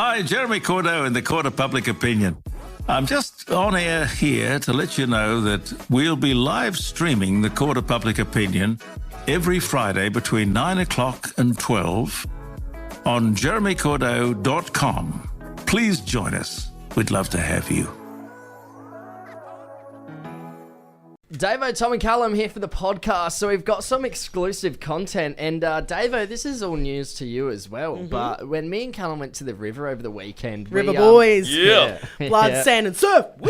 Hi, Jeremy Cordeaux in the Court of Public Opinion. I'm just on air here to let you know that we'll be live streaming the Court of Public Opinion every Friday between 9 o'clock and 12 on jeremycordeaux.com. Please join us. We'd love to have you. Davo, Tom and Callum here for the podcast. So we've got some exclusive content. And Davo, this is all news to you as well. Mm-hmm. But when me and Callum went to the river over the weekend... River boys. Yeah. Blood, sand and surf. Woo!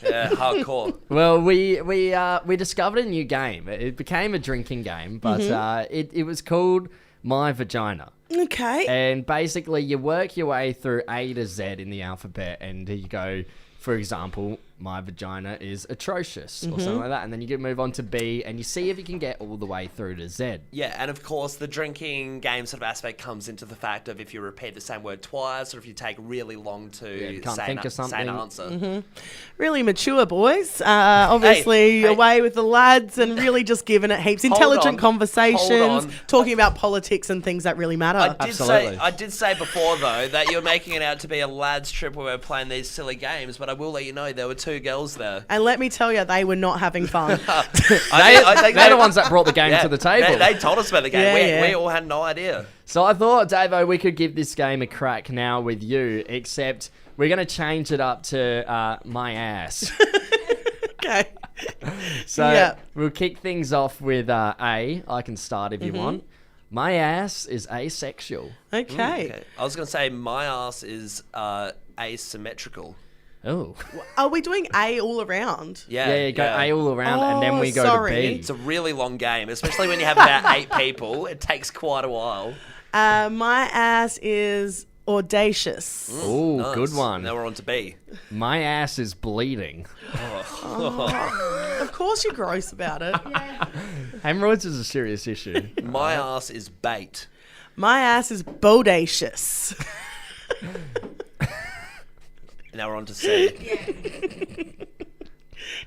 Yeah, hardcore. Well, we discovered a new game. It became a drinking game, but it was called My Vagina. Okay. And basically you work your way through A to Z in the alphabet and you go... For example, my vagina is atrocious or something like that. And then you can move on to B and you see if you can get all the way through to Z. Yeah, and of course, the drinking game sort of aspect comes into the fact of if you repeat the same word twice or if you take really long to say an answer. Really mature, boys. Obviously, away with the lads and really just giving it heaps. Intelligent conversations, talking about politics and things that really matter. I did say before, though, that you're making it out to be a lads trip where we're playing these silly games, but I will let you know there were two girls there. And let me tell you, they were not having fun. They're the ones that brought the game to the table. They told us about the game. Yeah, we all had no idea. So I thought, Davo, we could give this game a crack now with you, except we're going to change it up to my ass. Okay. So we'll kick things off with A. I can start if you want. My ass is asexual. Okay. I was going to say my ass is asymmetrical. Oh. Are we doing A all around? Yeah, go A all around and then we go to B. It's a really long game, especially when you have about 8 people. It takes quite a while. My ass is audacious. Oh, nice. Good one. Now we're on to B. My ass is bleeding. Of course you're gross about it. Hemorrhoids is a serious issue. My ass is bait. My ass is bodacious. Now we're on to C.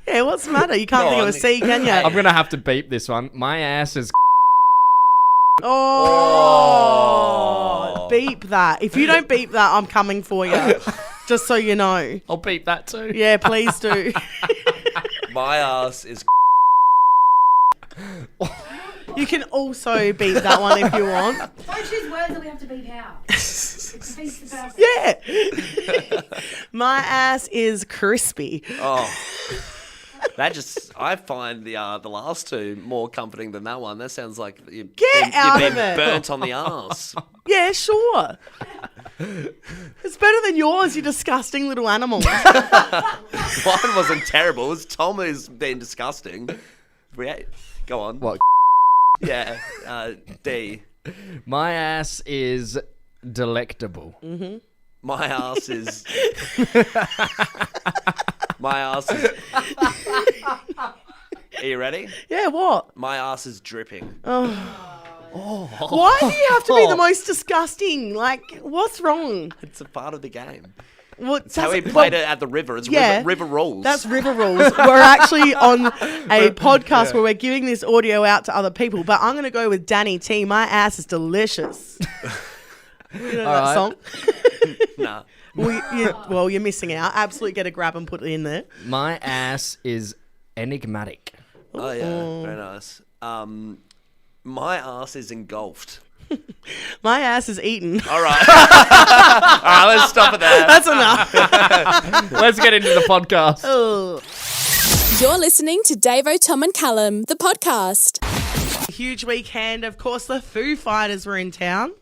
Yeah, what's the matter? You can't think of a C, can you? I'm going to have to beep this one. My ass is... Oh, beep that. If you don't beep that, I'm coming for you. Just so you know. I'll beep that too. Yeah, please do. My ass is... You can also beep that one if you want. Don't choose words that we have to beep out. Yeah. My ass is crispy. Oh. I find the last two more comforting than that one. That sounds like you've been burnt on the arse. Yeah, sure. It's better than yours, you disgusting little animal. Mine wasn't terrible. It was Tom who's been disgusting. Go on. What? Yeah, D. My ass is delectable. My ass is... My ass is... Are you ready? Yeah, what? My ass is dripping. Why do you have to be the most disgusting? Like, what's wrong? It's a part of the game. That's how we played it at the river. It's river rules. That's river rules. We're actually on a podcast where we're giving this audio out to other people, but I'm going to go with Danny T. My ass is delicious. You know that song? Nah. Well, you're missing out. Absolutely get a grab and put it in there. My ass is enigmatic. Oh, yeah. Very nice. My ass is engulfed. My ass is eaten. All right. All right, let's stop it there. That's enough. Let's get into the podcast. You're listening to Davo, Tom and Callum, the podcast. Huge weekend. Of course, the Foo Fighters were in town.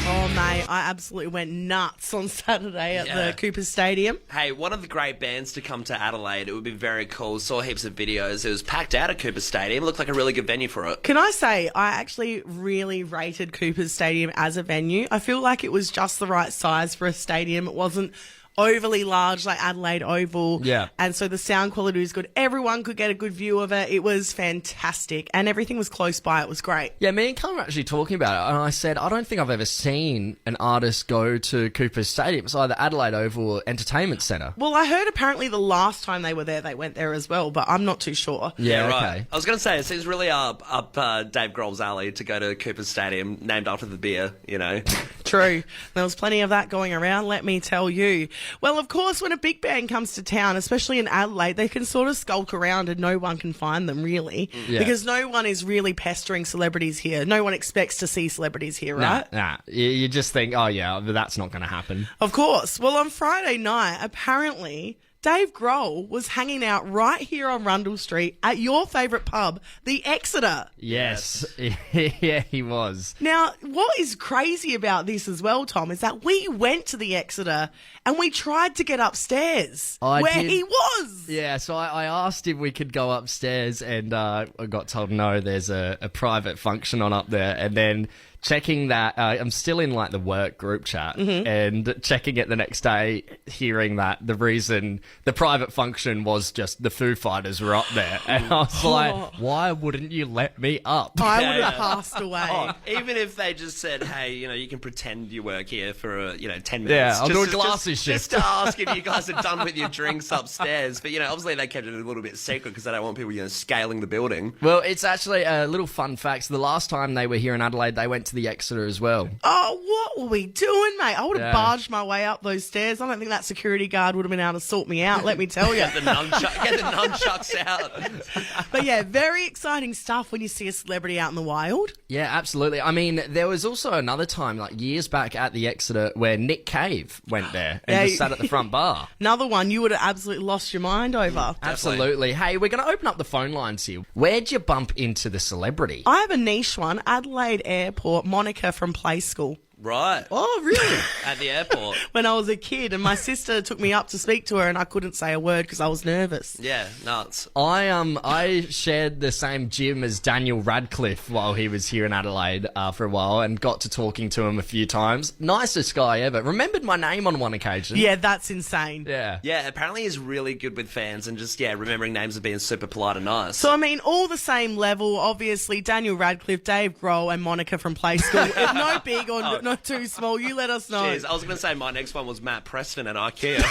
Oh, mate, I absolutely went nuts on Saturday at the Cooper Stadium. Hey, one of the great bands to come to Adelaide. It would be very cool. Saw heaps of videos. It was packed out at Cooper Stadium. Looked like a really good venue for it. Can I say, I actually really rated Cooper Stadium as a venue. I feel like it was just the right size for a stadium. It wasn't overly large, like Adelaide Oval. Yeah. And so the sound quality was good. Everyone could get a good view of it. It was fantastic. And everything was close by. It was great. Yeah, me and Callum were actually talking about it, and I said, I don't think I've ever seen an artist go to Cooper's Stadium. It's either Adelaide Oval or Entertainment Centre. Well, I heard apparently the last time they were there, they went there as well, but I'm not too sure. Yeah, right. okay. I was going to say, it seems really up Dave Grohl's alley to go to Cooper's Stadium, named after the beer, you know. True. There was plenty of that going around, let me tell you. Well, of course, when a big band comes to town, especially in Adelaide, they can sort of skulk around and no one can find them, really. Yeah. Because no one is really pestering celebrities here. No one expects to see celebrities here, right? Nah. You just think, oh, yeah, but that's not going to happen. Of course. Well, on Friday night, apparently, Dave Grohl was hanging out right here on Rundle Street at your favourite pub, the Exeter. Yes. Yeah, he was. Now, what is crazy about this as well, Tom, is that we went to the Exeter and we tried to get upstairs where he was. Yeah, so I asked if we could go upstairs, and I got told no, there's a private function on up there. And then checking that, I'm still in like the work group chat, and checking it the next day, hearing that the reason the private function was just the Foo Fighters were up there. And I was like, why wouldn't you let me up? I would have passed away. Oh, even if they just said, hey, you can pretend you work here for, 10 minutes. Yeah, I'll do a glasses shift. Just to ask if you guys are done with your drinks upstairs. But, obviously they kept it a little bit secret because they don't want people, scaling the building. Well, it's actually a little fun fact. So the last time they were here in Adelaide, they went to the Exeter as well. Oh, what were we doing, mate? I would have barged my way up those stairs. I don't think that security guard would have been able to sort me out, let me tell you. Get the nunchucks out. But yeah, very exciting stuff when you see a celebrity out in the wild. Yeah, absolutely. I mean, there was also another time, like years back at the Exeter, where Nick Cave went there and just sat at the front bar. Another one you would have absolutely lost your mind over. Absolutely. Hey, we're going to open up the phone lines here. Where'd you bump into the celebrity? I have a niche one. Adelaide Airport, Monica from Play School. Right. Oh, really? At the airport. When I was a kid, and my sister took me up to speak to her, and I couldn't say a word because I was nervous. Yeah, nuts. I shared the same gym as Daniel Radcliffe while he was here in Adelaide for a while, and got to talking to him a few times. Nicest guy ever. Remembered my name on one occasion. Yeah, that's insane. Yeah. Yeah, apparently he's really good with fans and just, remembering names and being super polite and nice. So, I mean, all the same level, obviously, Daniel Radcliffe, Dave Grohl, and Monica from Play School. If no big or not too small, you let us know. Jeez, I was going to say my next one was Matt Preston at IKEA.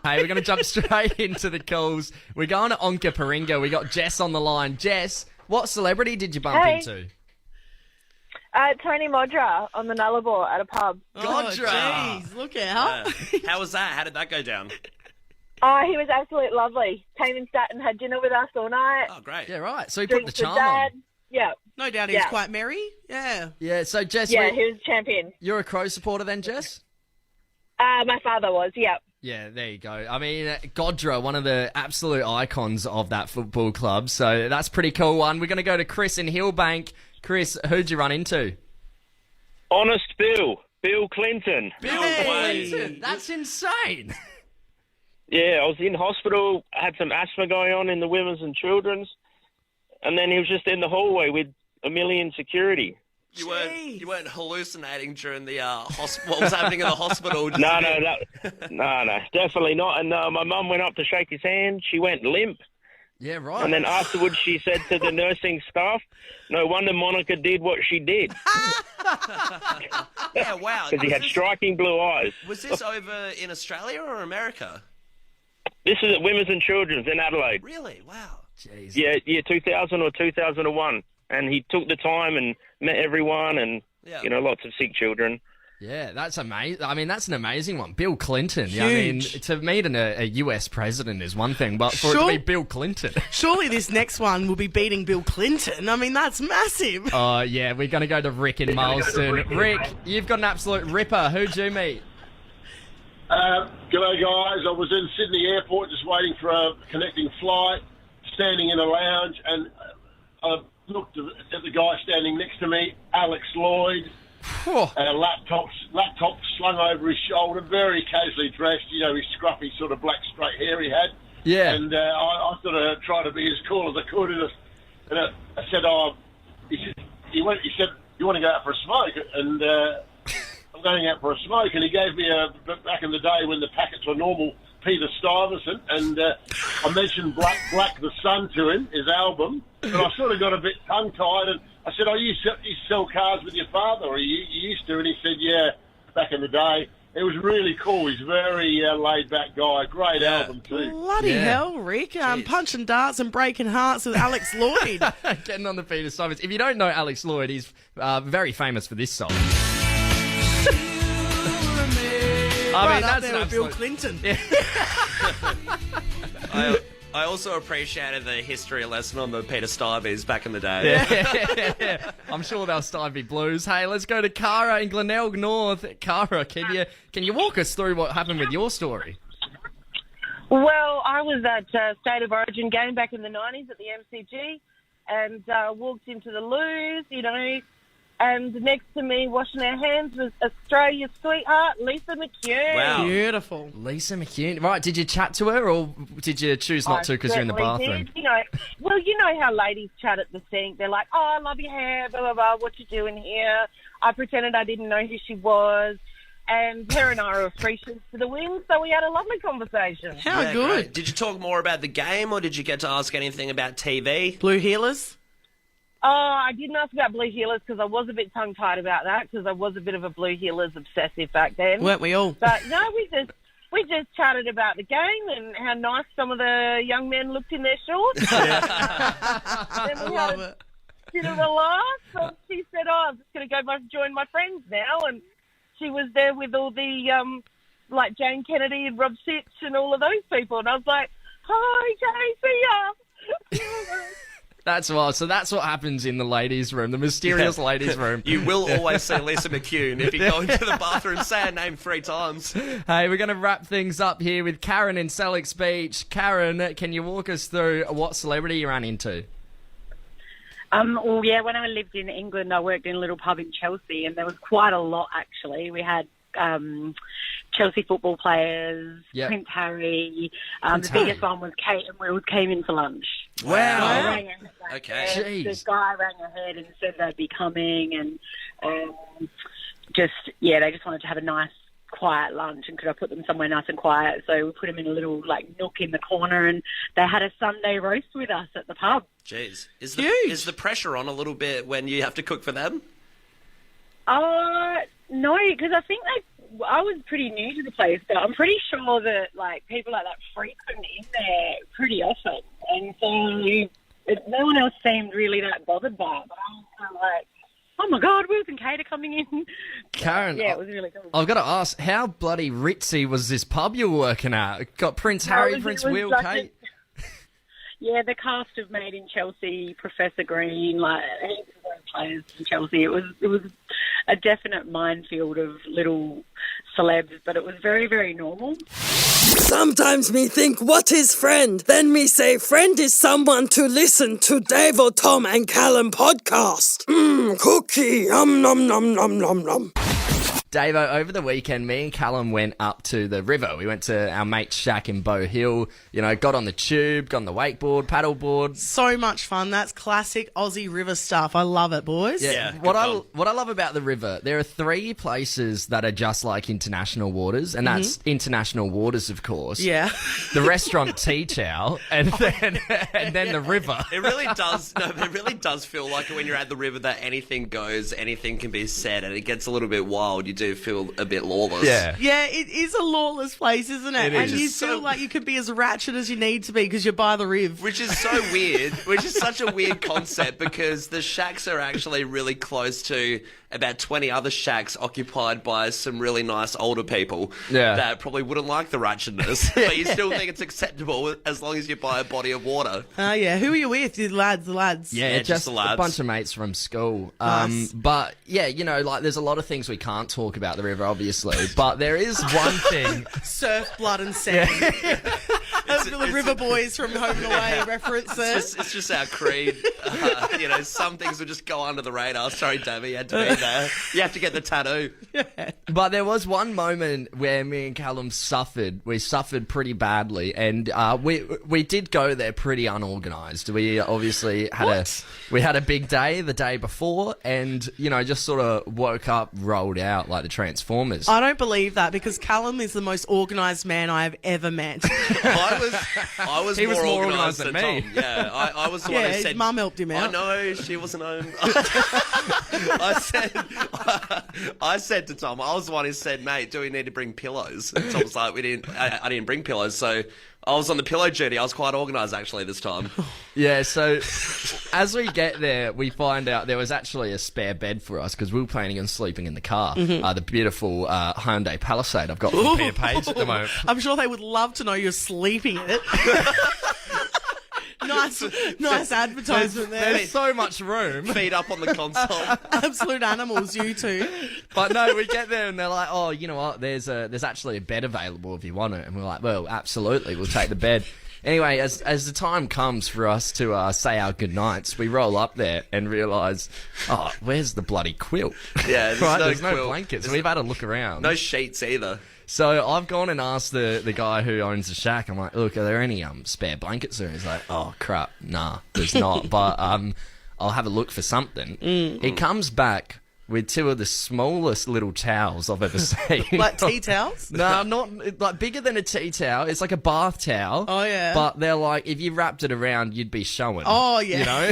Hey, we're going to jump straight into the calls. We're going to Onka Paringa. We got Jess on the line. Jess, what celebrity did you bump into? Tony Modra on the Nullarbor at a pub. Modra! Jeez, look out. How was that? How did that go down? Oh, he was absolutely lovely. Came and sat and had dinner with us all night. Oh, great. Yeah, right. So he put the Drinks with charm Dad. on. Yeah. No doubt he's quite merry. Yeah. Yeah, so Jess, Yeah, he was a champion. you're a Crow supporter then, Jess? My father was, yeah. Yeah, there you go. I mean, Godra, one of the absolute icons of that football club. So that's a pretty cool one. We're going to go to Chris in Hillbank. Chris, who'd you run into? Honest Bill Clinton. Bill Clinton. That's insane. Yeah, I was in hospital, had some asthma going on in the women's and children's, and then he was just in the hallway with a million security. You weren't hallucinating during the what was happening in the hospital? No, definitely not. And my mum went up to shake his hand. She went limp. Yeah, right. And then afterwards she said to the nursing staff, no wonder Monica did what she did. Yeah, wow. Because he had striking blue eyes. Was this over in Australia or America? This is at Women's and Children's in Adelaide. Really? Wow. Jeez. Yeah, 2000 or 2001. And he took the time and met everyone and, lots of sick children. Yeah, that's amazing. I mean, that's an amazing one. Bill Clinton. Yeah, I mean, to meet a US president is one thing, but for it to be Bill Clinton. Surely this next one will be beating Bill Clinton. I mean, that's massive. Oh, yeah, we're going to go to Rick in Marsden. Rick, you've got an absolute ripper. Who'd you meet? G'day, guys. I was in Sydney Airport just waiting for a connecting flight, standing in a lounge, and I looked at the guy standing next to me, Alex Lloyd, and a laptop slung over his shoulder, very casually dressed, his scruffy sort of black straight hair he had. Yeah. And I sort of tried to be as cool as I could, and I said, he said, you want to go out for a smoke? And I'm going out for a smoke, and he gave me back in the day when the packets were normal, Peter Stuyvesant, and I mentioned Black the Sun to him, his album, and I sort of got a bit tongue-tied, and I said, you sell cars with your father, or you used to, and he said, yeah, back in the day. It was really cool. He's a very laid-back guy. Great album, too. Bloody hell, Rick. Punching darts and breaking hearts with Alex Lloyd. Getting on the Peter Stuyvesant. If you don't know Alex Lloyd, he's very famous for this song. That's there with Bill Clinton. Yeah. I also appreciated the history lesson on the Peter Stuyvesant back in the day. Yeah. I'm sure they'll Stuyvesant Blues. Hey, let's go to Cara in Glenelg North. Cara, can you walk us through what happened with your story? Well, I was at State of Origin game back in the 90s at the MCG and walked into the loos, and next to me washing her hands was Australia's sweetheart, Lisa McCune. Wow. Beautiful. Lisa McCune. Right, did you chat to her or did you choose not to because you're in the bathroom? Did. You know how ladies chat at the sink. They're like, oh, I love your hair, blah, blah, blah, what you doing here? I pretended I didn't know who she was. And her and I were free shoots to the wind, so we had a lovely conversation. How good. Great. Did you talk more about the game or did you get to ask anything about TV? Blue Heelers? Oh, I didn't ask about Blue Heelers because I was a bit tongue-tied about that because I was a bit of a Blue Heelers obsessive back then. Weren't we all? But no, we just chatted about the game and how nice some of the young men looked in their shorts. Then we had a bit of a laugh. And she said, I'm just going to go join my friends now. And she was there with all the, like Jane Kennedy and Rob Sitch and all of those people. And I was like, hi, Jane, see ya. That's wild. So that's what happens in the ladies' room, the mysterious ladies' room. You will always see Lisa McCune if you go into the bathroom, say her name 3 times. Hey, we're going to wrap things up here with Karen in Sellex Beach. Karen, can you walk us through what celebrity you ran into? Well, yeah, when I lived in England, I worked in a little pub in Chelsea, and there was quite a lot, actually. We had Chelsea football players, Prince Harry. The biggest one was Kate and Will came in for lunch. Wow. Okay. The guy rang ahead and said they'd be coming, and they just wanted to have a nice, quiet lunch, and could I put them somewhere nice and quiet? So we put them in a little nook in the corner, and they had a Sunday roast with us at the pub. Jeez, is the pressure on a little bit when you have to cook for them? No, because I think I was pretty new to the place, but I'm pretty sure that people like that frequent in there pretty often, and so no one else seemed really that bothered by it. But I was kind of like, oh my God, Will and Kate are coming in. Karen, yeah, it was really cool. I've got to ask, how bloody ritzy was this pub you were working at? Got Prince Harry, Prince Will, Kate? Yeah, the cast of Made in Chelsea, Professor Green, heaps of those players in Chelsea. It was a definite minefield of little celebs, but it was very, very normal. Sometimes me think, what is friend? Then me say, friend is someone to listen to Davo, Tom and Callum podcast. Cookie, nom nom nom nom nom. Davo, over the weekend, me and Callum went up to the river. We went to our mate's shack in Bow Hill, got on the tube, got on the wakeboard, paddleboard. So much fun. That's classic Aussie river stuff. I love it, boys. Yeah. What I love about the river, there are 3 places that are just like international waters, and that's international waters, of course. Yeah. The restaurant Tea Chow, and then the river. It really does. No, it really does feel like when you're at the river that anything goes, anything can be said, and it gets a little bit wild. You do feel a bit lawless. Yeah, it is a lawless place, isn't it? And you feel like you could be as ratchet as you need to be because you're by the riv. Which is so weird, which is such a weird concept because the shacks are actually really close to about 20 other shacks occupied by some really nice older people that probably wouldn't like the ratchetness, but you still think it's acceptable as long as you buy a body of water. Oh, yeah. Who are you with? The lads? Yeah, just the lads. A bunch of mates from school. Nice. But, yeah, there's a lot of things we can't talk about the river, obviously, but there is one thing. Surf, blood and sand. The River Boys from Home and Away references. It's just our creed. Some things will just go under the radar. Sorry, Davey, you had to be there. You have to get the tattoo. But there was one moment where me and Callum suffered. We suffered pretty badly, and we did go there pretty unorganised. We obviously had a big day the day before, and just sort of woke up, rolled out like the Transformers. I don't believe that, because Callum is the most organised man I have ever met. I was more organised than me. Tom. Yeah, I was the one who said... his mum helped him out. I know, she wasn't home. I said to Tom, I was the one who said, mate, do we need to bring pillows? And Tom was like, I didn't bring pillows, so... I was on the pillow duty. I was quite organised, actually, this time. Yeah, so as we get there, we find out there was actually a spare bed for us because we were planning on sleeping in the car. Mm-hmm. The beautiful Hyundai Palisade I've got from Peter Page at the moment. I'm sure they would love to know you're sleeping in it. Nice advertisement there. There's so much room. Feet up on the console. Absolute animals, you two. But no, we get there and they're like, oh, you know what? There's actually a bed available if you want it. And we're like, well, absolutely, we'll take the bed. Anyway, as the time comes for us to say our goodnights, we roll up there and realise, oh, where's the bloody quilt? Yeah, there's no blankets. We've had a look around. No sheets either. So I've gone and asked the guy who owns the shack. I'm like, look, are there any spare blankets there? He's like, oh crap, nah, there's not. But I'll have a look for something. He comes back with two of the smallest little towels I've ever seen. Like tea towels? No, not like bigger than a tea towel. It's like a bath towel. Oh yeah. But they're like, if you wrapped it around, you'd be showing. Oh yeah. You know?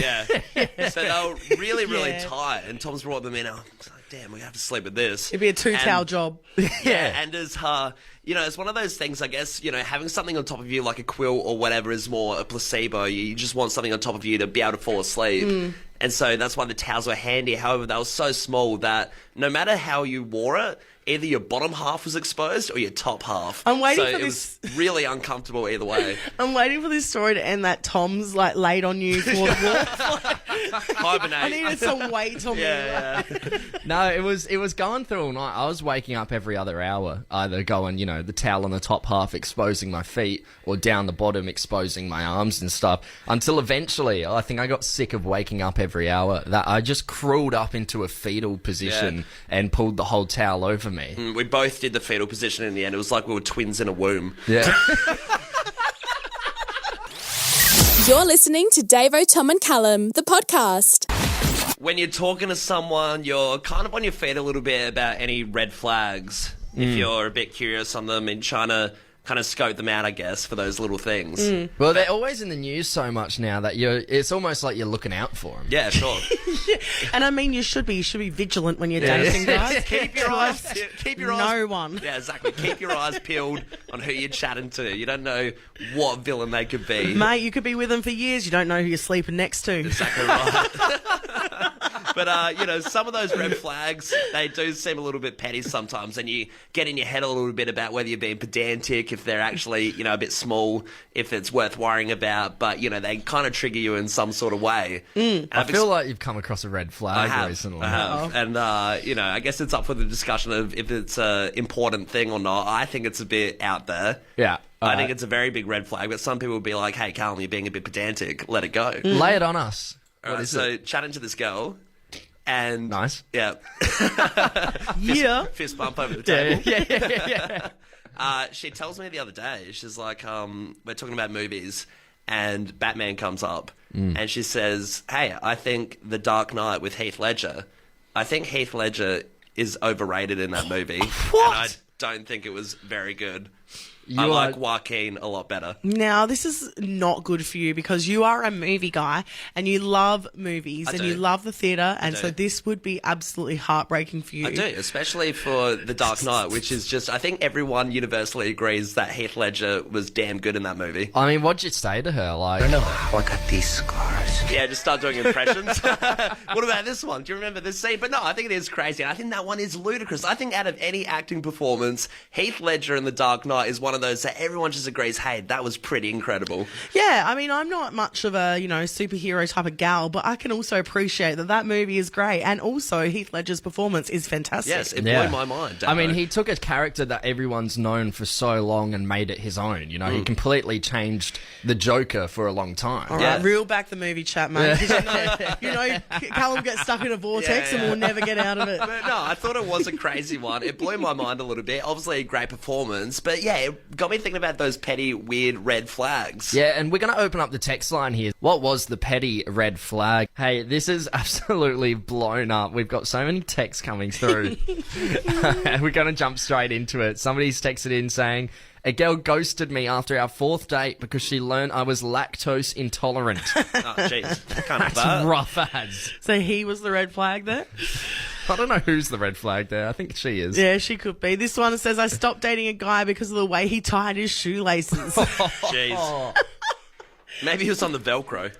Yeah. So they were really tight, and Tom's brought them in. I was like, damn, we have to sleep with this. It'd be a towel job. Yeah, and as it's one of those things, I guess, having something on top of you like a quilt or whatever is more a placebo. You just want something on top of you to be able to fall asleep. And so that's why the towels were handy. However, they were so small that no matter how you wore it, either your bottom half was exposed or your top half. I'm waiting for this. It was really uncomfortable either way. I'm waiting for this story to end that Tom's like laid on you for the walk. Hibernate. I needed some weight on me. Yeah. No, it was going through all night. I was waking up every other hour, either going, the towel on the top half exposing my feet or down the bottom exposing my arms and stuff, until eventually I think I got sick of waking up every hour, that I just crawled up into a fetal position and pulled the whole towel over me. We both did the fetal position in the end. It was like we were twins in a womb. Yeah. You're listening to Davo, Tom and Callum, the podcast. When you're talking to someone, you're kind of on your feet a little bit about any red flags. If you're a bit curious on them and trying to kind of scope them out, I guess, for those little things. Well, they're always in the news so much now that it's almost like you're looking out for them. Yeah, sure. And I mean, you should be vigilant when you're dating, guys. Keep your eyes. No one. Yeah, exactly. Keep your eyes peeled on who you're chatting to. You don't know what villain they could be. Mate, you could be with them for years. You don't know who you're sleeping next to. Exactly right. But, some of those red flags, they do seem a little bit petty sometimes, and you get in your head a little bit about whether you're being pedantic, if they're actually, a bit small, if it's worth worrying about, but, they kind of trigger you in some sort of way. I feel like you've come across a red flag recently. I have. And, I guess it's up for the discussion of if it's an important thing or not. I think it's a bit out there. Yeah. I think it's a very big red flag, but some people will be like, hey, Callum, you're being a bit pedantic. Let it go. Lay it on us. All right, so chatting to this girl. And nice. Yeah. Fist bump over the table. Yeah. She tells me the other day, she's like, we're talking about movies, and Batman comes up, and she says, hey, I think The Dark Knight with Heath Ledger, I think Heath Ledger is overrated in that movie. What? And I don't think it was very good. I like Joaquin a lot better. Now, this is not good for you because you are a movie guy and you love movies and you love the theatre, and so this would be absolutely heartbreaking for you. I do, especially for The Dark Knight, which is just, I think everyone universally agrees that Heath Ledger was damn good in that movie. I mean, what'd you say to her? Like, I know how I got these scars. Yeah, just start doing impressions. What about this one? Do you remember this scene? But no, I think it is crazy. And I think that one is ludicrous. I think out of any acting performance, Heath Ledger in The Dark Knight tonight is one of those that everyone just agrees, hey, that was pretty incredible. Yeah, I mean, I'm not much of a, superhero type of gal, but I can also appreciate that movie is great. And also, Heath Ledger's performance is fantastic. Yes, it blew my mind. I mean, he took a character that everyone's known for so long and made it his own. He completely changed the Joker for a long time. All right, reel back the movie chat, mate. Callum gets stuck in a vortex and we'll never get out of it. But no, I thought it was a crazy one. It blew my mind a little bit. Obviously, a great performance. But yeah, it got me thinking about those petty, weird red flags. Yeah, and we're going to open up the text line here. What was the petty red flag? Hey, this is absolutely blown up. We've got so many texts coming through. And we're going to jump straight into it. Somebody's texted in saying, a girl ghosted me after our 4th date because she learned I was lactose intolerant. Oh, jeez. Can't have That's that. rough as. So he was the red flag there? I don't know who's the red flag there. I think she is. Yeah, she could be. This one says, I stopped dating a guy because of the way he tied his shoelaces. Jeez. Maybe he was on the Velcro.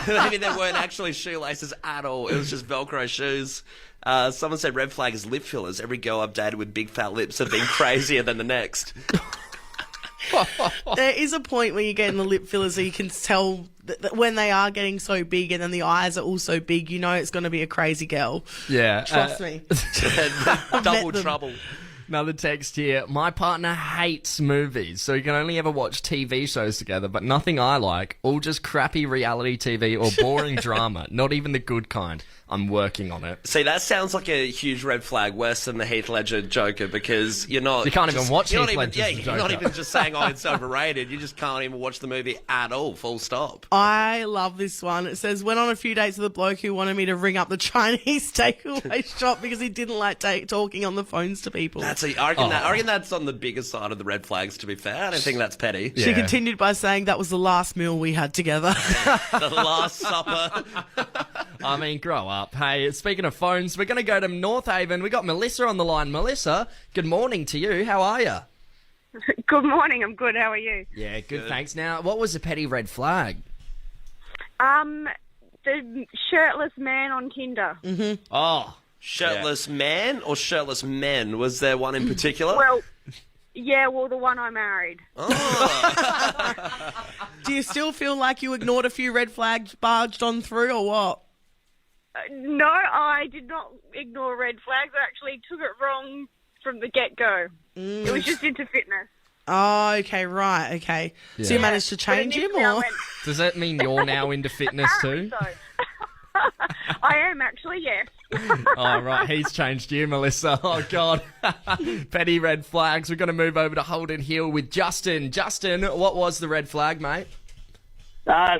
Maybe there weren't actually shoelaces at all. It was just Velcro shoes. Someone said red flag is lip fillers. Every girl I've dated with big fat lips have been crazier than the next. There is a point where you get in the lip fillers so you can tell that when they are getting so big and then the eyes are also big, it's going to be a crazy girl. Yeah. Trust me. Double trouble. Another text here. My partner hates movies, so he can only ever watch TV shows together, but nothing I like. All just crappy reality TV or boring drama. Not even the good kind. I'm working on it. See, that sounds like a huge red flag, worse than the Heath Ledger Joker, because you're not... You can't even watch Heath Ledger's Joker. You're not even just saying, it's overrated. You just can't even watch the movie at all, full stop. I love this one. It says, went on a few dates with a bloke who wanted me to ring up the Chinese takeaway shop because he didn't like talking on the phones to people. I reckon that's on the bigger side of the red flags, to be fair. I don't think that's petty. She continued by saying that was the last meal we had together. The last supper. I mean, grow up. Hey, speaking of phones, we're going to go to North Haven. We got Melissa on the line. Melissa, good morning to you. How are you? Good morning. I'm good. How are you? Yeah, good. Thanks. Now, what was the petty red flag? The shirtless man on Tinder. Mm-hmm. Oh. Shirtless man or shirtless men? Was there one in particular? Well, the one I married. Oh. Do you still feel like you ignored a few red flags barged on through or what? No, I did not ignore red flags. I actually took it wrong from the get-go. It was just into fitness. Oh, okay, right, okay. Yeah. So you managed to change him, or...? Does that mean you're now into fitness too? So. I am actually, yes. Oh, right. He's changed you, Melissa. Oh, God. Petty red flags. We're going to move over to Holden Hill with Justin. Justin, what was the red flag, mate?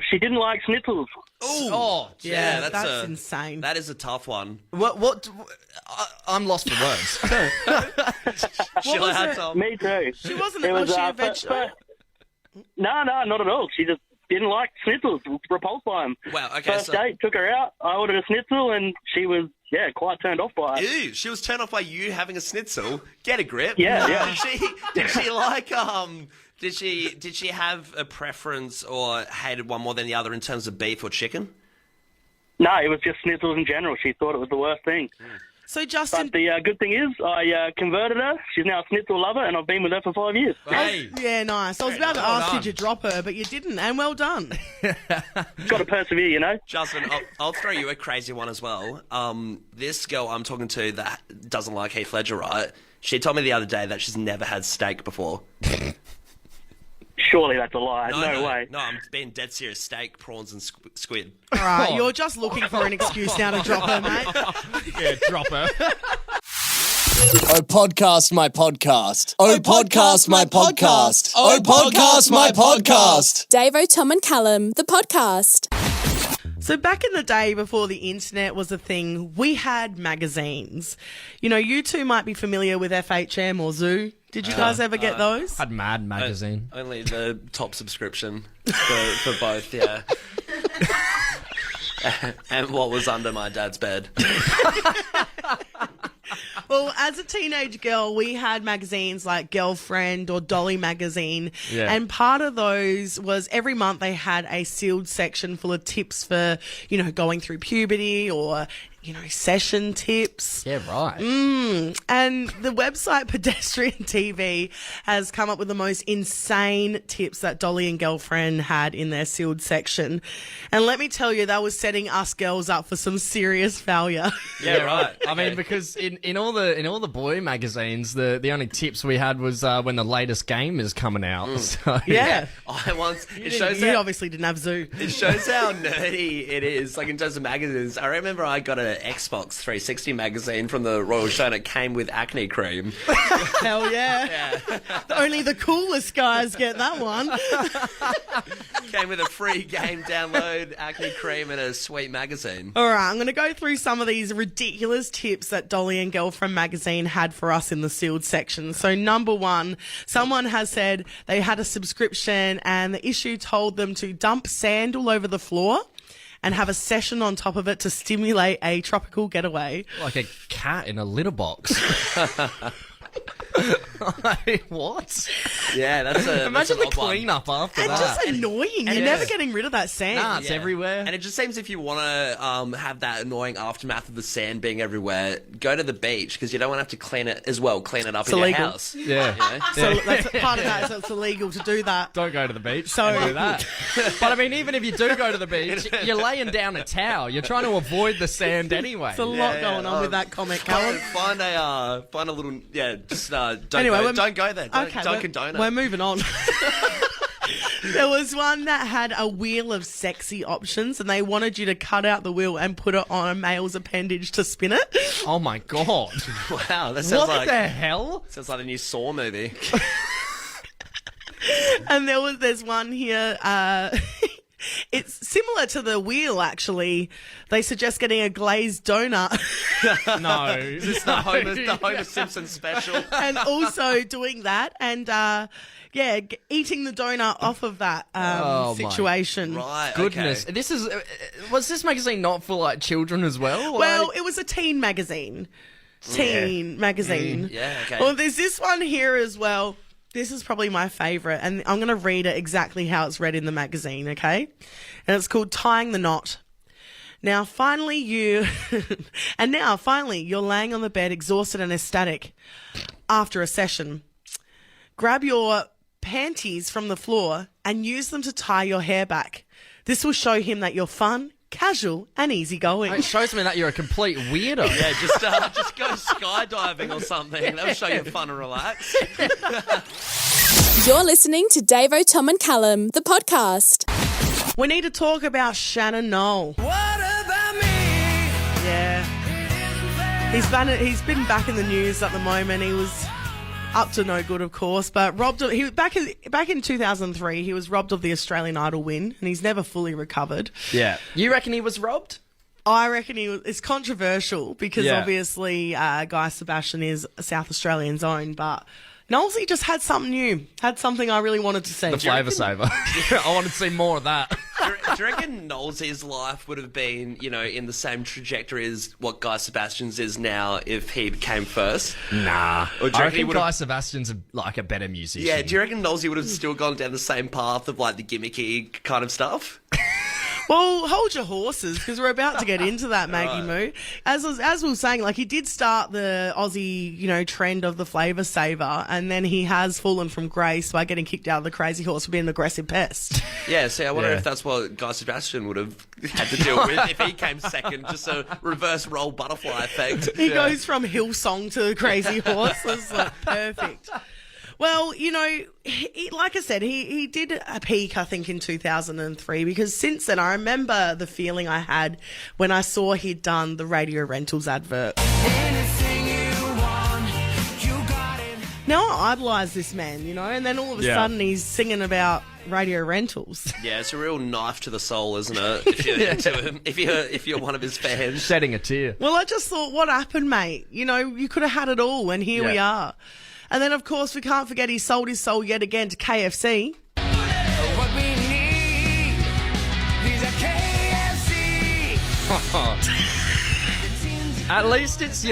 She didn't like schnitzels. Oh, yeah, that's insane. That is a tough one. What I'm lost for words. Me too. She wasn't was she a vegetable? No, not at all. She just didn't like schnitzels, repulsed by them. Wow, okay. First date, took her out, I ordered a schnitzel, and she was, quite turned off by it. Ew, she was turned off by you having a schnitzel? Get a grip. Yeah. Did she like, did she have a preference or hated one more than the other in terms of beef or chicken? No, it was just schnitzels in general. She thought it was the worst thing. So, Justin... But the good thing is, I converted her. She's now a schnitzel lover, and I've been with her for 5 years. Hey. Yeah, nice. I was about to ask you to drop her, but you didn't, and well done. Got to persevere, Justin, I'll throw you a crazy one as well. This girl I'm talking to that doesn't like Heath Ledger, right? She told me the other day that she's never had steak before. Surely that's a lie. No way. No, I'm being dead serious. Steak, prawns, and squid. All right, you're just looking for an excuse now to drop her, mate. Yeah, drop her. Oh, podcast my podcast. Oh, podcast my podcast. Oh, podcast my podcast. Davo, Tom and Callum, the podcast. So back in the day before the internet was a thing, we had magazines. You two might be familiar with FHM or Zoo. Did you guys ever get those? I'd Mad magazine. Only the top subscription for both, yeah. And what was under my dad's bed. Well, as a teenage girl, we had magazines like Girlfriend or Dolly magazine. Yeah. And part of those was every month they had a sealed section full of tips for, going through puberty or session tips. Yeah, right. And the website Pedestrian TV has come up with the most insane tips that Dolly and girlfriend had in their sealed section. And let me tell you, that was setting us girls up for some serious failure. Yeah, right. I mean, because in all the boy magazines, the only tips we had was when the latest game is coming out. So, Yeah. You obviously didn't have Zoo. It shows how nerdy it is, like in terms of magazines. I remember I got an Xbox 360 magazine from the Royal Show and it came with acne cream. Hell yeah. Only the coolest guys get that one. Came with a free game download, acne cream, and a sweet magazine. All right, I'm going to go through some of these ridiculous tips that Dolly and Girlfriend magazine had for us in the sealed section. So number one, someone has said they had a subscription and the issue told them to dump sand all over the floor and have a session on top of it to stimulate a tropical getaway. Like a cat in a litter box. What? Yeah, that's a Imagine that's the cleanup after It's that. just annoying. You're never getting rid of that sand. Nah, it's everywhere. And it just seems if you want to have that annoying aftermath of the sand being everywhere, go to the beach because you don't want to have to clean it as well. Clean it up in illegal. your house. Yeah. You know? So that's part of that. So it's illegal to do that. Don't go to the beach. So and do that. But I mean, even if you do go to the beach, you're laying down a towel. You're trying to avoid the sand anyway. There's a lot going on with that comic, Callum. Find a little just don't go there. Don't condone it. We're moving on. There was one that had a wheel of sexy options and they wanted you to cut out the wheel and put it on a male's appendage to spin it. Oh my God. Wow, that sounds What the hell? Sounds like a new Saw movie. And there's one here, it's similar to the wheel, actually. They suggest getting a glazed donut. No. Is this the Homer Simpson special? And also doing that and, eating the donut off of that situation. Right, Goodness. okay. This is... was this magazine not for, like, children as well? Well, it was a teen magazine. Magazine. Yeah, okay. Well, there's this one here as well. This is probably my favourite, and I'm going to read it exactly how it's read in the magazine, okay? And it's called Tying the Knot. Now, finally, you're laying on the bed, exhausted and ecstatic after a session. Grab your panties from the floor and use them to tie your hair back. This will show him that you're fun, casual and easygoing. It shows me that you're a complete weirdo. Yeah, just go skydiving or something. That'll show you fun and relax. You're listening to Davo, Tom and Callum, the podcast. We need to talk about Shannon Knoll. What about me? Yeah. He's been back in the news at the moment. He was up to no good, of course, but he was back in 2003. He was robbed of the Australian Idol win, and he's never fully recovered. Yeah. You reckon he was robbed? I reckon it's controversial because obviously Guy Sebastian is a South Australian's own, but Nollsy just had something new, had something I really wanted to see. The flavour saver. I wanted to see more of that. Do you reckon Nollsy's life would have been, in the same trajectory as what Guy Sebastian's is now if he came first? Nah. Or do you I reckon reckon Guy Sebastian's a better musician. Yeah, do you reckon Nollsy would have still gone down the same path of like the gimmicky kind of stuff? Well, hold your horses because we're about to get into that, Maggie Moo. As we were saying, like he did start the Aussie, trend of the flavour saver, and then he has fallen from grace by getting kicked out of the Crazy Horse for being an aggressive pest. Yeah, see, I wonder if that's what Guy Sebastian would have had to deal with if he came second, just a reverse role butterfly effect. He goes from Hillsong to the Crazy Horse. That's like perfect. Well, like I said, he did a peak, I think, in 2003 because since then I remember the feeling I had when I saw he'd done the Radio Rentals advert. Now I idolise this man, and then all of a sudden he's singing about Radio Rentals. Yeah, it's a real knife to the soul, isn't it? If you're into him, if you're one of his fans. Shedding a tear. Well, I just thought, what happened, mate? You could have had it all, and here we are. And then, of course, we can't forget he sold his soul yet again to KFC. What we need is a KFC. At least it's,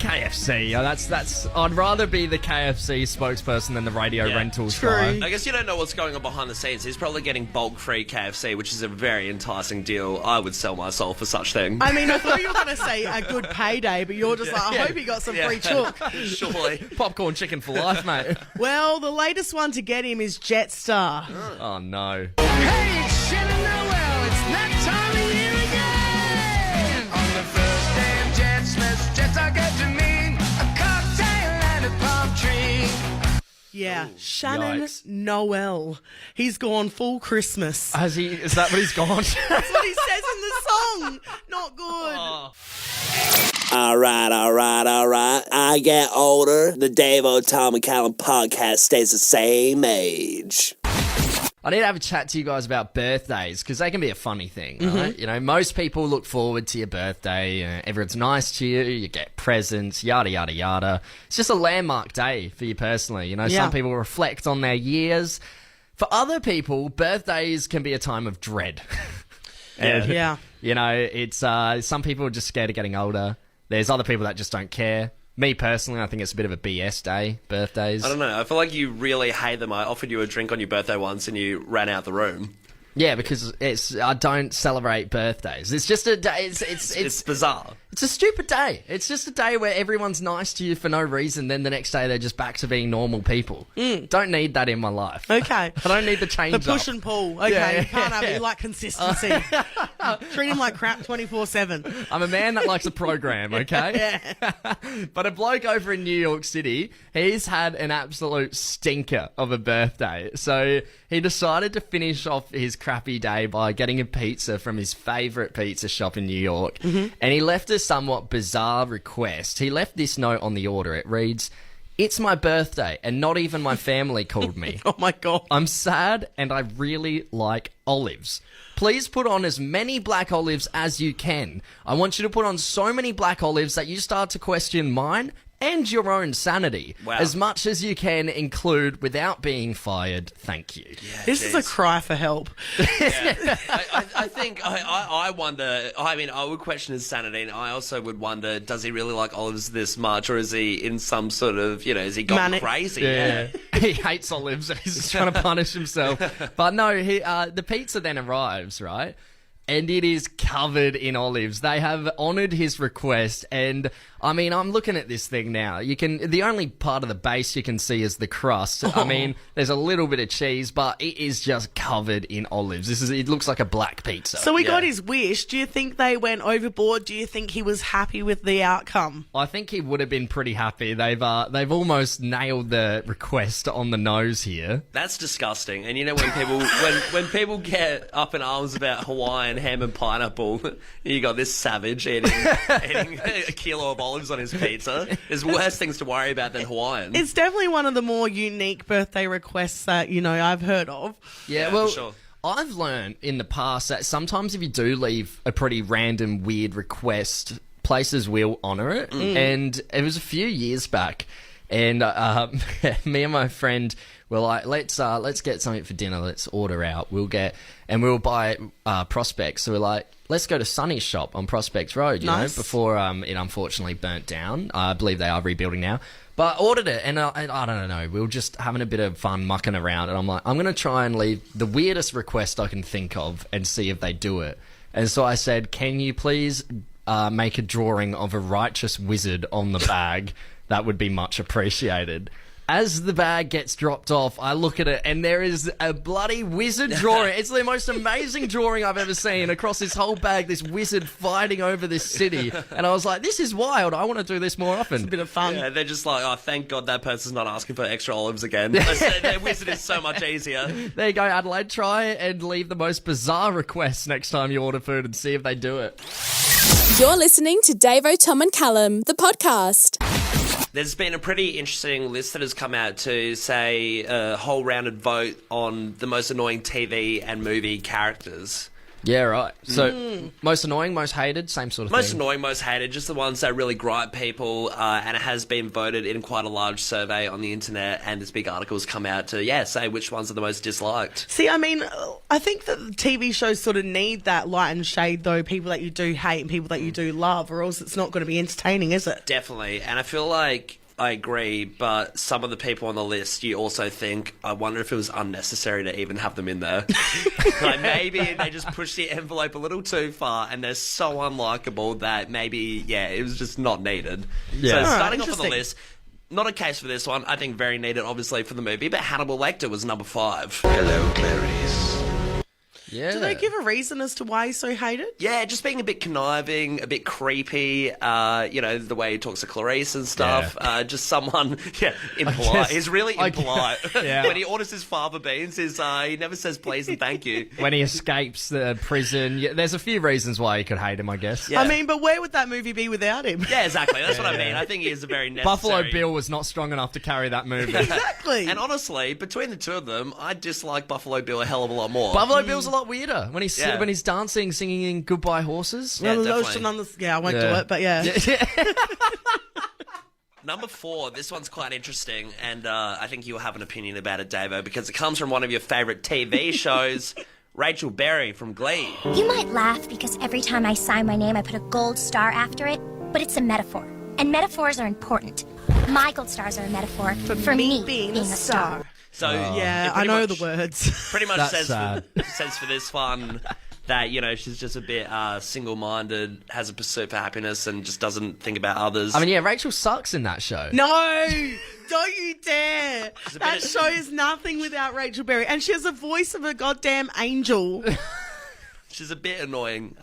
KFC. That's. I'd rather be the KFC spokesperson than the radio rentals guy. I guess you don't know what's going on behind the scenes. He's probably getting bulk-free KFC, which is a very enticing deal. I would sell my soul for such thing. I mean, I thought you were going to say a good payday, but you're just like, I hope he got some free chook. Surely. Popcorn chicken for life, mate. Well, the latest one to get him is Jetstar. Oh, no. Hey, it's Shannon Noel. It's that time of year again. On the first day of Jetsmas, Jets are good to me. A cocktail and a palm tree. Yeah, Shannon Noel. He's gone full Christmas. Has he? Is that what he's gone? That's what he says in the song. Not good. Oh. All right. I get older. The Davo, Tom, and Callum podcast stays the same age. I need to have a chat to you guys about birthdays because they can be a funny thing, right? You know, most people look forward to your birthday. Everyone's nice to you. You get presents, yada, yada, yada. It's just a landmark day for you personally. You know, some people reflect on their years. For other people, birthdays can be a time of dread. Yeah. You know, it's some people are just scared of getting older. There's other people that just don't care. Me personally, I think it's a bit of a BS day, birthdays. I don't know. I feel like you really hate them. I offered you a drink on your birthday once and you ran out the room. Yeah, because I don't celebrate birthdays. It's just a day. It's bizarre. It's a stupid day. It's just a day where everyone's nice to you for no reason. Then the next day they're just back to being normal people. Don't need that in my life. Okay. I don't need the change. The push up. And pull. Okay, you can't have it. You like consistency. Treat him like crap 24/7. I'm a man that likes a program, okay? But a bloke over in New York City, he's had an absolute stinker of a birthday. So he decided to finish off his crappy day by getting a pizza from his favourite pizza shop in New York. And he left a somewhat bizarre request. He left this note on the order. It reads, "It's my birthday and not even my family called me. Oh my God. I'm sad and I really like olives. Please put on as many black olives as you can. I want you to put on so many black olives that you start to question mine and your own sanity. Wow. As much as you can include without being fired. Thank you." This is a cry for help. I think I wonder. I mean, I would question his sanity, and I also would wonder: does he really like olives this much, or is he in some sort of, is he gone crazy? Yeah. He hates olives and he's just trying to punish himself. But no, the pizza then arrives, right? And it is covered in olives. They have honoured his request, and I mean, I'm looking at this thing now. The only part of the base you can see is the crust. I mean, there's a little bit of cheese, but it is just covered in olives. It looks like a black pizza. So he got his wish. Do you think they went overboard? Do you think he was happy with the outcome? I think he would have been pretty happy. They've almost nailed the request on the nose here. That's disgusting. And when people when people get up in arms about Hawaiian ham and pineapple, you got this savage eating a kilo of olives on his pizza. There's worse things to worry about than Hawaiian. It's definitely one of the more unique birthday requests that, I've heard of. Yeah, well, for sure. I've learned in the past that sometimes if you do leave a pretty random, weird request, places will honour it. And it was a few years back, and me and my friend were like, let's get something for dinner. Let's order out. We'll buy Prospects. So we're like, let's go to Sunny's shop on Prospects Road, you know, before it unfortunately burnt down. I believe they are rebuilding now. But I ordered it, and I don't know. We were just having a bit of fun mucking around, and I'm like, I'm going to try and leave the weirdest request I can think of and see if they do it. And so I said, can you please make a drawing of a righteous wizard on the bag? That would be much appreciated. As the bag gets dropped off, I look at it, and there is a bloody wizard drawing. It's the most amazing drawing I've ever seen. Across this whole bag, this wizard fighting over this city. And I was like, this is wild. I want to do this more often. It's a bit of fun. Yeah, they're just like, oh, thank God that person's not asking for extra olives again. Their wizard is so much easier. There you go, Adelaide. Try and leave the most bizarre requests next time you order food and see if they do it. You're listening to Davo, Tom and Callum, the podcast. There's been a pretty interesting list that has come out to say a whole rounded vote on the most annoying TV and movie characters. Yeah, right. So, most annoying, most hated, same sort of Most thing. annoying, most hated, just the ones that really gripe people, and it has been voted in quite a large survey on the internet, and this big article's come out to, say which ones are the most disliked. See, I mean, I think that TV shows sort of need that light and shade, though, people that you do hate and people that you do love, or else it's not going to be entertaining, is it? Definitely, and I feel like I agree, but some of the people on the list, you also think, I wonder if it was unnecessary to even have them in there. Like, maybe they just pushed the envelope a little too far, and they're so unlikable that maybe, it was just not needed. Yeah. So starting off on the list, not a case for this one. I think very needed, obviously, for the movie, but Hannibal Lecter was number 5. Hello, Clarice. Yeah. Do they give a reason as to why he's so hated? Yeah, just being a bit conniving, a bit creepy, the way he talks to Clarice and stuff. Just someone, impolite. He's really impolite. When he orders his fava beans, he never says please and thank you. When he escapes the prison, there's a few reasons why you could hate him, I guess. Yeah. I mean, but where would that movie be without him? Yeah, exactly. That's what I mean. I think he is a very necessary... Buffalo Bill was not strong enough to carry that movie. Exactly. And honestly, between the two of them, I dislike Buffalo Bill a hell of a lot more. Buffalo Bill's a lot weirder when he's dancing, singing in Goodbye Horses. Yeah, Well, definitely. lotion on the... Yeah, I won't do it, but yeah. Number 4, this one's quite interesting, and I think you'll have an opinion about it, Davo, because it comes from one of your favourite TV shows, Rachel Berry from Glee. You might laugh because every time I sign my name, I put a gold star after it, but it's a metaphor. And metaphors are important. My gold stars are a metaphor for me being a star. So yeah, I know the words. Pretty much That's says sad. says for this one that she's just a bit single-minded, has a pursuit for happiness, and just doesn't think about others. I mean, Rachel sucks in that show. No, don't you dare. She's a That bit- show is nothing without Rachel Berry. And she has a voice of a goddamn angel. She's a bit annoying.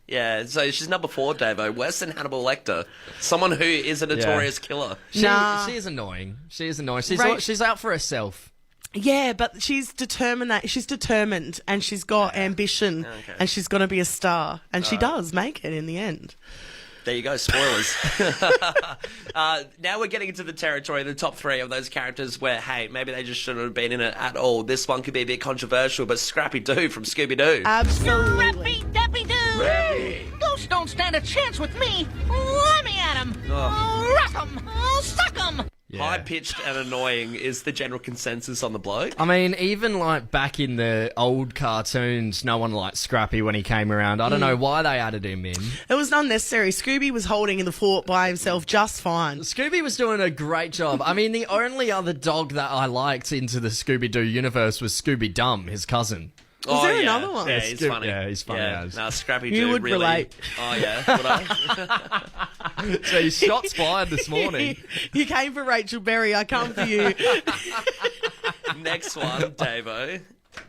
So she's number 4, Davo. Worse than Hannibal Lecter. Someone who is a notorious killer. She is annoying. She's out for herself. Yeah, but she's determined and she's got ambition and she's going to be a star. And she does make it in the end. There you go, spoilers. Now we're getting into the territory of the top 3 of those characters where, hey, maybe they just shouldn't have been in it at all. This one could be a bit controversial, but Scrappy-Doo from Scooby-Doo. Absolutely. Scrappy-Doo! Ghosts don't stand a chance with me. Let me at him. Rock him. Suck him. High-pitched and annoying is the general consensus on the bloke. I mean, even back in the old cartoons, no one liked Scrappy when he came around. I don't know why they added him in. It was unnecessary. Scooby was holding in the fort by himself just fine. Scooby was doing a great job. I mean, the only other dog that I liked into the Scooby-Doo universe was Scooby-Dum, his cousin. Is there another one? Yeah, he's funny. Yeah, he's funny as. No, Scrappy-Doo You would really... relate. Oh, yeah. Would I? So his shots fired this morning. You came for Rachel Berry. I come for you. Next one, Davo.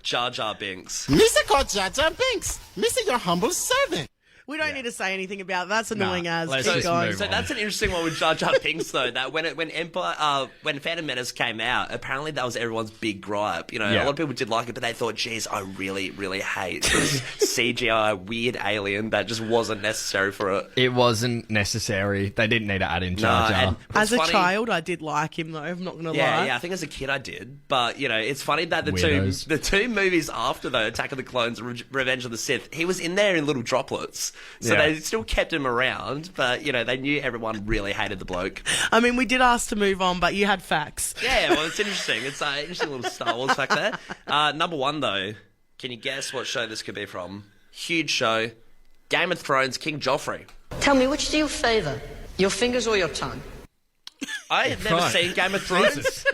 Jar Jar Binks. Missa called Jar Jar Binks. Missa, your humble servant. We don't need to say anything about that. That's annoying as. let's Keep just going. move So on. that's an interesting one with Jar Jar Binks, though. That when Phantom Menace came out, apparently that was everyone's big gripe. A lot of people did like it, but they thought, "Geez, I really, really hate this CGI weird alien that just wasn't necessary for it." It wasn't necessary. They didn't need to add in Jar Jar. As a child, I did like him though. I'm not gonna lie. Yeah, I think as a kid I did, but it's funny that the two movies after though, Attack of the Clones and Revenge of the Sith, he was in there in little droplets, so they still kept him around, but they knew everyone really hated the bloke. I mean, we did ask to move on, but you had facts. Yeah, well, it's interesting. It's an interesting little Star Wars fact there. Number 1 though, can you guess what show this could be from? Huge show, Game of Thrones, King Joffrey. Tell me, which do you favour? Your fingers or your tongue? I have never seen Game of Thrones.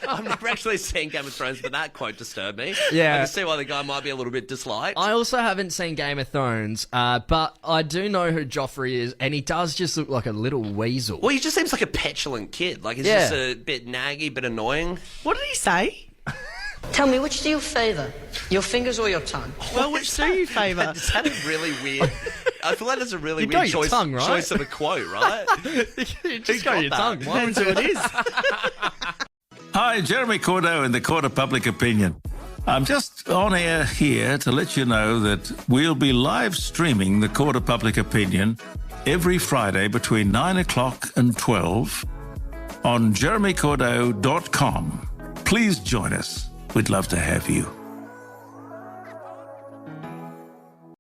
I've never actually seen Game of Thrones, but that quote disturbed me. Yeah. I can see why the guy might be a little bit disliked. I also haven't seen Game of Thrones, but I do know who Joffrey is, and he does just look like a little weasel. Well, he just seems like a petulant kid. Like, he's just a bit naggy, bit annoying. What did he say? Tell me, which do you favour? Your fingers or your tongue? Well, which do you favour? It sounded really weird. I feel like that's a really You got weird your tongue, right? choice of a quote, right? You just got your tongue. Why would Depends who it is. Hi, Jeremy Cordo in the Court of Public Opinion. I'm just on air here to let you know that we'll be live streaming the Court of Public Opinion every Friday between 9 o'clock and 12 on jeremycordo.com. Please join us. We'd love to have you.